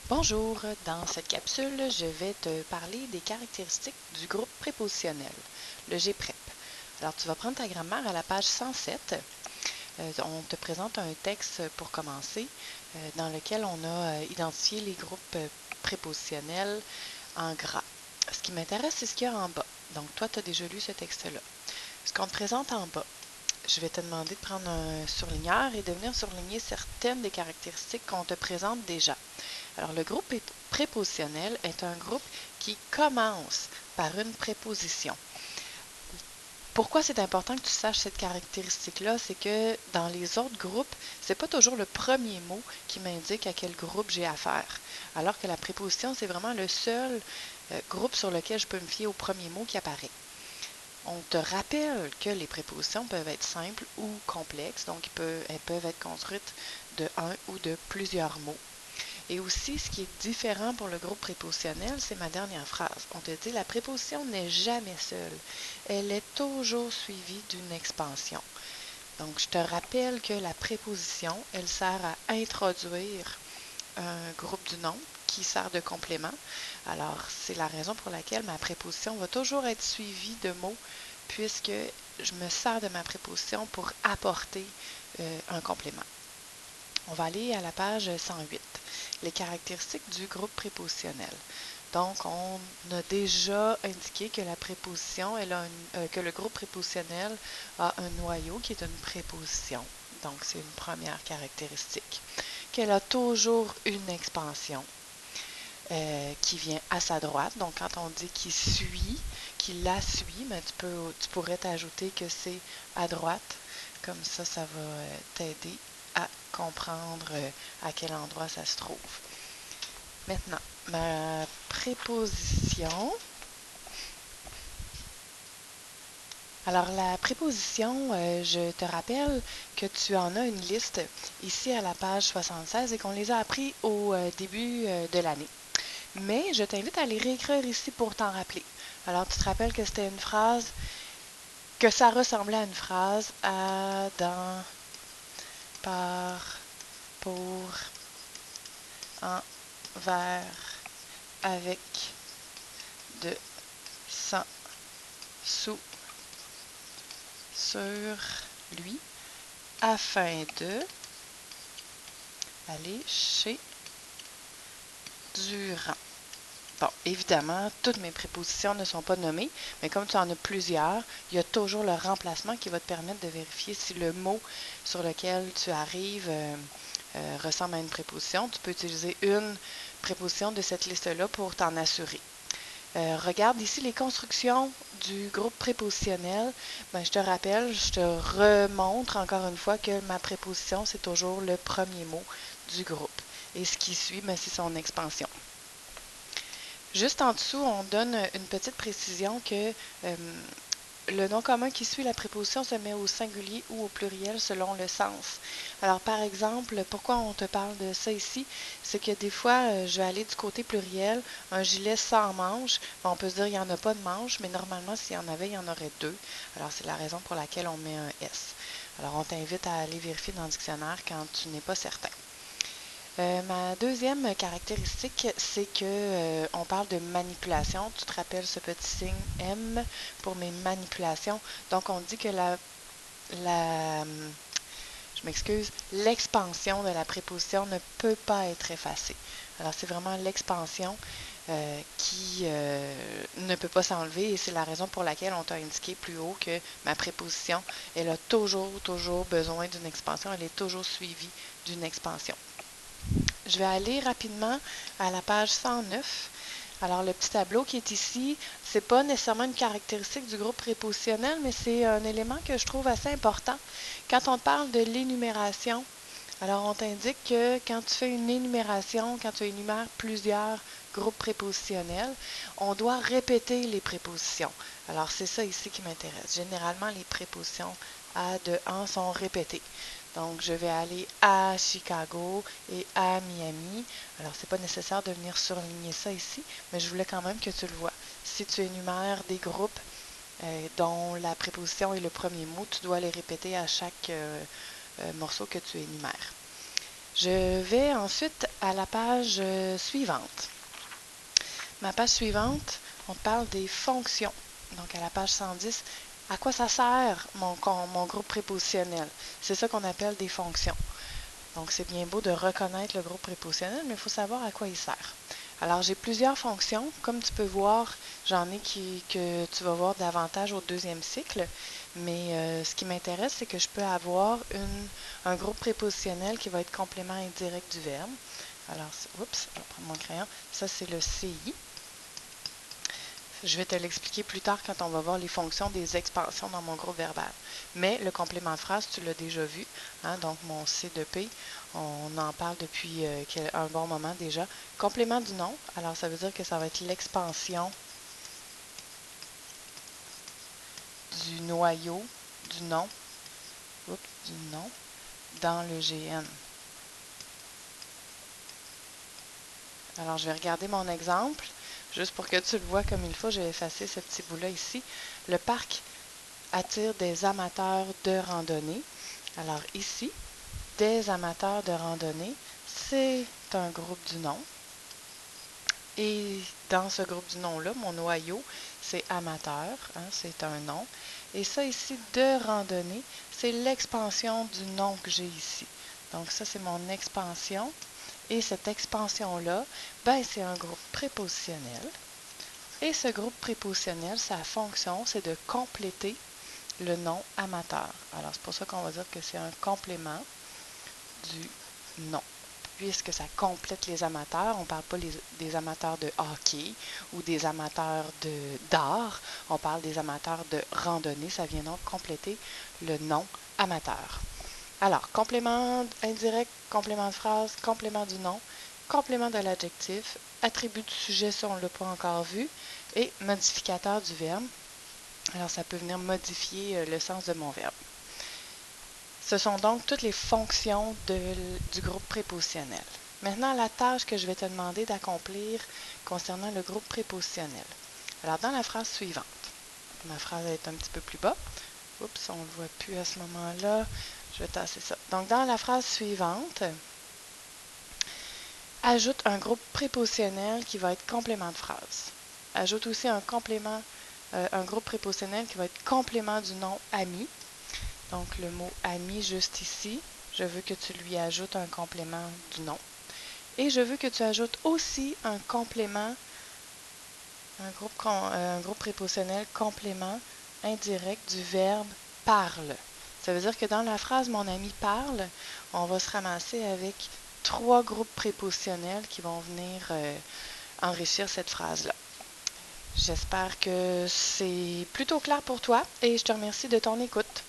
Bonjour, dans cette capsule, je vais te parler des caractéristiques du groupe prépositionnel, le GPREP. Alors, tu vas prendre ta grammaire à la page 107. On te présente un texte pour commencer dans lequel on a identifié les groupes prépositionnels en gras. Ce qui m'intéresse, c'est ce qu'il y a en bas. Donc, toi, tu as déjà lu ce texte-là. Ce qu'on te présente en bas, je vais te demander de prendre un surligneur et de venir surligner certaines des caractéristiques qu'on te présente déjà. Alors, le groupe prépositionnel est un groupe qui commence par une préposition. Pourquoi c'est important que tu saches cette caractéristique-là? C'est que dans les autres groupes, c'est pas toujours le premier mot qui m'indique à quel groupe j'ai affaire. Alors que la préposition, c'est vraiment le seul groupe sur lequel je peux me fier au premier mot qui apparaît. On te rappelle que les prépositions peuvent être simples ou complexes, donc elles peuvent être construites de un ou de plusieurs mots. Et aussi, ce qui est différent pour le groupe prépositionnel, c'est ma dernière phrase. On te dit la préposition n'est jamais seule. Elle est toujours suivie d'une expansion. Donc, je te rappelle que la préposition, elle sert à introduire un groupe du nom qui sert de complément. Alors, c'est la raison pour laquelle ma préposition va toujours être suivie de mots puisque je me sers de ma préposition pour apporter un complément. On va aller à la page 108, les caractéristiques du groupe prépositionnel. Donc, on a déjà indiqué que la préposition, que le groupe prépositionnel a un noyau qui est une préposition. Donc, c'est une première caractéristique. Qu'elle a toujours une expansion qui vient à sa droite. Donc, quand on dit qu'il suit, qu'il la suit, mais tu pourrais t'ajouter que c'est à droite. Comme ça va t'aider à comprendre à quel endroit ça se trouve. Maintenant, ma préposition. Alors, la préposition, je te rappelle que tu en as une liste ici à la page 76 et qu'on les a appris au début de l'année. Mais je t'invite à les réécrire ici pour t'en rappeler. Alors, tu te rappelles que c'était une phrase, que ça ressemblait à une phrase à, dans, par, pour, en, vers, avec, de, sans, sous, sur, lui, afin de, aller chez, durant. Bon, évidemment, toutes mes prépositions ne sont pas nommées, mais comme tu en as plusieurs, il y a toujours le remplacement qui va te permettre de vérifier si le mot sur lequel tu arrives ressemble à une préposition. Tu peux utiliser une préposition de cette liste-là pour t'en assurer. Regarde ici les constructions du groupe prépositionnel. Je te rappelle, je te remontre encore une fois que ma préposition, c'est toujours le premier mot du groupe. Et ce qui suit, c'est son expansion. Juste en dessous, on donne une petite précision que le nom commun qui suit la préposition se met au singulier ou au pluriel selon le sens. Alors, par exemple, pourquoi on te parle de ça ici? C'est que des fois, je vais aller du côté pluriel, un gilet sans manche. On peut se dire qu'il n'y en a pas de manche, mais normalement, s'il y en avait, il y en aurait deux. Alors, c'est la raison pour laquelle on met un S. Alors, on t'invite à aller vérifier dans le dictionnaire quand tu n'es pas certain. Ma deuxième caractéristique, c'est que on parle de manipulation. Tu te rappelles ce petit signe M pour mes manipulations. Donc, on dit que l'expansion de la préposition ne peut pas être effacée. Alors, c'est vraiment l'expansion qui ne peut pas s'enlever et c'est la raison pour laquelle on t'a indiqué plus haut que ma préposition, elle a toujours besoin d'une expansion. Elle est toujours suivie d'une expansion. Je vais aller rapidement à la page 109. Alors, le petit tableau qui est ici, ce n'est pas nécessairement une caractéristique du groupe prépositionnel, mais c'est un élément que je trouve assez important. Quand on parle de l'énumération, alors on t'indique que quand tu fais une énumération, quand tu énumères plusieurs groupes prépositionnels, on doit répéter les prépositions. Alors, c'est ça ici qui m'intéresse. Généralement, les prépositions à de en sont répétées. Donc, je vais aller à Chicago et à Miami. Alors, ce n'est pas nécessaire de venir surligner ça ici, mais je voulais quand même que tu le vois. Si tu énumères des groupes dont la préposition est le premier mot, tu dois les répéter à chaque morceau que tu énumères. Je vais ensuite à la page suivante. Ma page suivante, on parle des fonctions. Donc, à la page 110, à quoi ça sert mon groupe prépositionnel? C'est ça qu'on appelle des fonctions. Donc, c'est bien beau de reconnaître le groupe prépositionnel, mais il faut savoir à quoi il sert. Alors, j'ai plusieurs fonctions. Comme tu peux voir, j'en ai que tu vas voir davantage au deuxième cycle. Mais ce qui m'intéresse, c'est que je peux avoir un groupe prépositionnel qui va être complément indirect du verbe. Alors, oups, je vais prendre mon crayon. Ça, c'est le CI. Je vais te l'expliquer plus tard quand on va voir les fonctions des expansions dans mon groupe verbal. Mais le complément de phrase, tu l'as déjà vu. Hein, donc, mon C de P, on en parle depuis un bon moment déjà. Complément du nom, alors ça veut dire que ça va être l'expansion du noyau du nom, dans le GN. Alors, je vais regarder mon exemple. Juste pour que tu le vois comme il faut, j'ai effacé ce petit bout-là ici. Le parc attire des amateurs de randonnée. Alors ici, des amateurs de randonnée, c'est un groupe du nom. Et dans ce groupe du nom-là, mon noyau, c'est amateur, hein, c'est un nom. Et ça ici, de randonnée, c'est l'expansion du nom que j'ai ici. Donc ça, c'est mon expansion. Et cette expansion-là, ben, c'est un groupe prépositionnel. Et ce groupe prépositionnel, sa fonction, c'est de compléter le nom amateur. Alors, c'est pour ça qu'on va dire que c'est un complément du nom. Puisque ça complète les amateurs, on ne parle pas des amateurs de hockey ou des amateurs d'art, on parle des amateurs de randonnée. Ça vient donc compléter le nom amateur. Alors, complément indirect, complément de phrase, complément du nom, complément de l'adjectif, attribut du sujet, ça on ne l'a pas encore vu, et modificateur du verbe. Alors, ça peut venir modifier le sens de mon verbe. Ce sont donc toutes les fonctions du groupe prépositionnel. Maintenant, la tâche que je vais te demander d'accomplir concernant le groupe prépositionnel. Alors, dans la phrase suivante, ma phrase est un petit peu plus bas. Oups, on ne le voit plus à ce moment-là. Je vais tasser ça. Donc, dans la phrase suivante, ajoute un groupe prépositionnel qui va être complément de phrase. Ajoute aussi un groupe prépositionnel qui va être complément du nom ami. Donc, le mot ami juste ici, je veux que tu lui ajoutes un complément du nom. Et je veux que tu ajoutes aussi un complément, un groupe prépositionnel complément indirect du verbe parle. Ça veut dire que dans la phrase mon ami parle, on va se ramasser avec 3 groupes prépositionnels qui vont venir enrichir cette phrase-là. J'espère que c'est plutôt clair pour toi et je te remercie de ton écoute.